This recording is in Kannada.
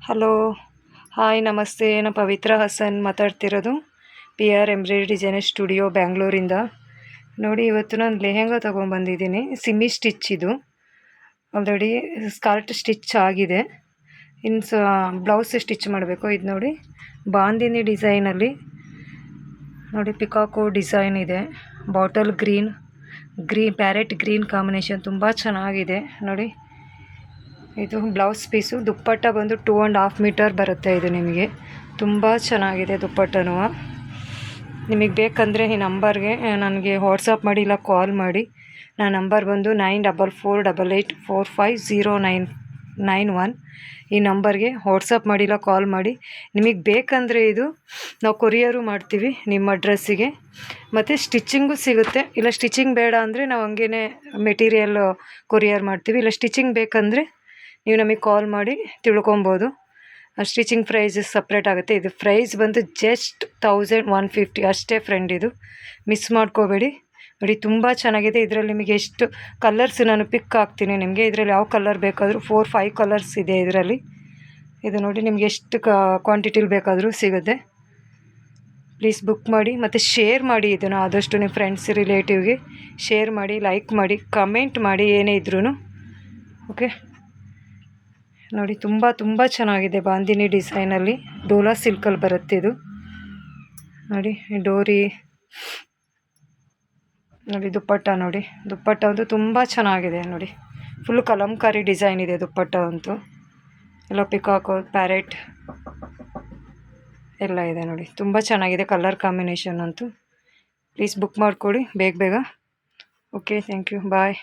ಹಲೋ, ಹಾಯ್, ನಮಸ್ತೆ. ನಾನು ಪವಿತ್ರ ಹಸನ್ ಮಾತಾಡ್ತಿರೋದು, PR ಎಂಬ್ರಾಯ್ಡ್ರಿ ಡಿಸೈನರ್ ಸ್ಟುಡಿಯೋ ಬ್ಯಾಂಗ್ಳೂರಿಂದ. ನೋಡಿ, ಇವತ್ತು ನಾನು ಲೆಹೆಂಗಾ ತೊಗೊಂಬಂದಿದ್ದೀನಿ. ಸಿಮ್ಮಿ ಸ್ಟಿಚ್ ಇದು. ಆಲ್ರೆಡಿ ಸ್ಕರ್ಟ್ ಸ್ಟಿಚ್ ಆಗಿದೆ. ಇನ್ನು ಬ್ಲೌಸ್ ಸ್ಟಿಚ್ ಮಾಡಬೇಕು. ಇದು ನೋಡಿ, ಬಾಂದಿನಿ ಡಿಸೈನಲ್ಲಿ ನೋಡಿ, ಪಿಕಾಕೋ ಡಿಸೈನ್ ಇದೆ. Bottle green parrot green combination ತುಂಬ ಚೆನ್ನಾಗಿದೆ ನೋಡಿ. ಇದು ಬ್ಲೌಸ್ ಪೀಸು. ದುಪ್ಪಟ್ಟ ಬಂದು 2.5 ಮೀಟರ್ ಬರುತ್ತೆ. ಇದು ನಿಮಗೆ ತುಂಬ ಚೆನ್ನಾಗಿದೆ ದುಪ್ಪಟ್ಟನೂ. ನಿಮಗೆ ಬೇಕಂದರೆ ಈ ನಂಬರ್ಗೆ ನನಗೆ ವಾಟ್ಸಪ್ ಮಾಡಿ, ಇಲ್ಲ ಕಾಲ್ ಮಾಡಿ. ನನ್ನ ನಂಬರ್ ಬಂದು 9448450991. ಈ ನಂಬರ್ಗೆ ವಾಟ್ಸಪ್ ಮಾಡಿ, ಇಲ್ಲ ಕಾಲ್ ಮಾಡಿ. ನಿಮಗೆ ಬೇಕಂದರೆ ಇದು ನಾವು ಕೊರಿಯರು ಮಾಡ್ತೀವಿ ನಿಮ್ಮ ಅಡ್ರೆಸ್ಸಿಗೆ. ಮತ್ತು ಸ್ಟಿಚ್ಚಿಂಗು ಸಿಗುತ್ತೆ. ಇಲ್ಲ ಸ್ಟಿಚಿಂಗ್ ಬೇಡ ಅಂದರೆ ನಾವು ಹಂಗೇ ಮೆಟೀರಿಯಲ್ ಕೊರಿಯರ್ ಮಾಡ್ತೀವಿ. ಇಲ್ಲ ಸ್ಟಿಚಿಂಗ್ ಬೇಕಂದರೆ ನೀವು ನಮಗೆ ಕಾಲ್ ಮಾಡಿ ತಿಳ್ಕೊಬೋದು. ಸ್ಟಿಚಿಂಗ್ ಪ್ರೈಸ್ ಸಪ್ರೇಟ್ ಆಗುತ್ತೆ. ಇದು ಪ್ರೈಸ್ ಬಂದು ಜಸ್ಟ್ 1150 ಅಷ್ಟೇ ಫ್ರೆಂಡ್. ಇದು ಮಿಸ್ ಮಾಡ್ಕೋಬೇಡಿ ನೋಡಿ, ತುಂಬ ಚೆನ್ನಾಗಿದೆ. ಇದರಲ್ಲಿ ನಿಮಗೆ ಎಷ್ಟು ಕಲರ್ಸ್ ನಾನು ಪಿಕ್ ಹಾಕ್ತೀನಿ ನಿಮಗೆ. ಇದರಲ್ಲಿ ಯಾವ ಕಲರ್ ಬೇಕಾದರೂ 4-5 ಕಲರ್ಸ್ ಇದೆ ಇದರಲ್ಲಿ. ಇದು ನೋಡಿ, ನಿಮಗೆ ಎಷ್ಟು ಕ್ವಾಂಟಿಟಿಲಿ ಬೇಕಾದರೂ ಸಿಗುತ್ತೆ. ಪ್ಲೀಸ್ ಬುಕ್ ಮಾಡಿ ಮತ್ತು ಶೇರ್ ಮಾಡಿ. ಇದನ್ನು ಆದಷ್ಟು ನಿಮ್ಮ ಫ್ರೆಂಡ್ಸ್ ರಿಲೇಟಿವ್ಗೆ ಶೇರ್ ಮಾಡಿ, ಲೈಕ್ ಮಾಡಿ, ಕಮೆಂಟ್ ಮಾಡಿ ಏನೇ ಇದ್ರೂ. ಓಕೆ ನೋಡಿ, ತುಂಬ ಚೆನ್ನಾಗಿದೆ. ಬಾಂದಿನಿ ಡಿಸೈನಲ್ಲಿ ಡೋಲಾ ಸಿಲ್ಕಲ್ಲಿ ಬರುತ್ತೆ ಇದು ನೋಡಿ. ಡೋರಿ ನೋಡಿ, ದುಪ್ಪಟ್ಟ ನೋಡಿ. ದುಪ್ಪಟ್ಟ ಅಂತೂ ತುಂಬ ಚೆನ್ನಾಗಿದೆ ನೋಡಿ. ಫುಲ್ ಕಲಂಕಾರಿ ಡಿಸೈನ್ ಇದೆ ದುಪ್ಪಟ್ಟ ಅಂತೂ. ಎಲ್ಲ ಪಿಕಾಕೋ, ಪ್ಯಾರೆಟ್ ಎಲ್ಲ ಇದೆ ನೋಡಿ. ತುಂಬ ಚೆನ್ನಾಗಿದೆ ಕಲರ್ ಕಾಂಬಿನೇಷನ್ ಅಂತೂ. ಪ್ಲೀಸ್ ಬುಕ್ ಮಾಡಿಕೊಡಿ ಬೇಗ. Okay, thank you, bye.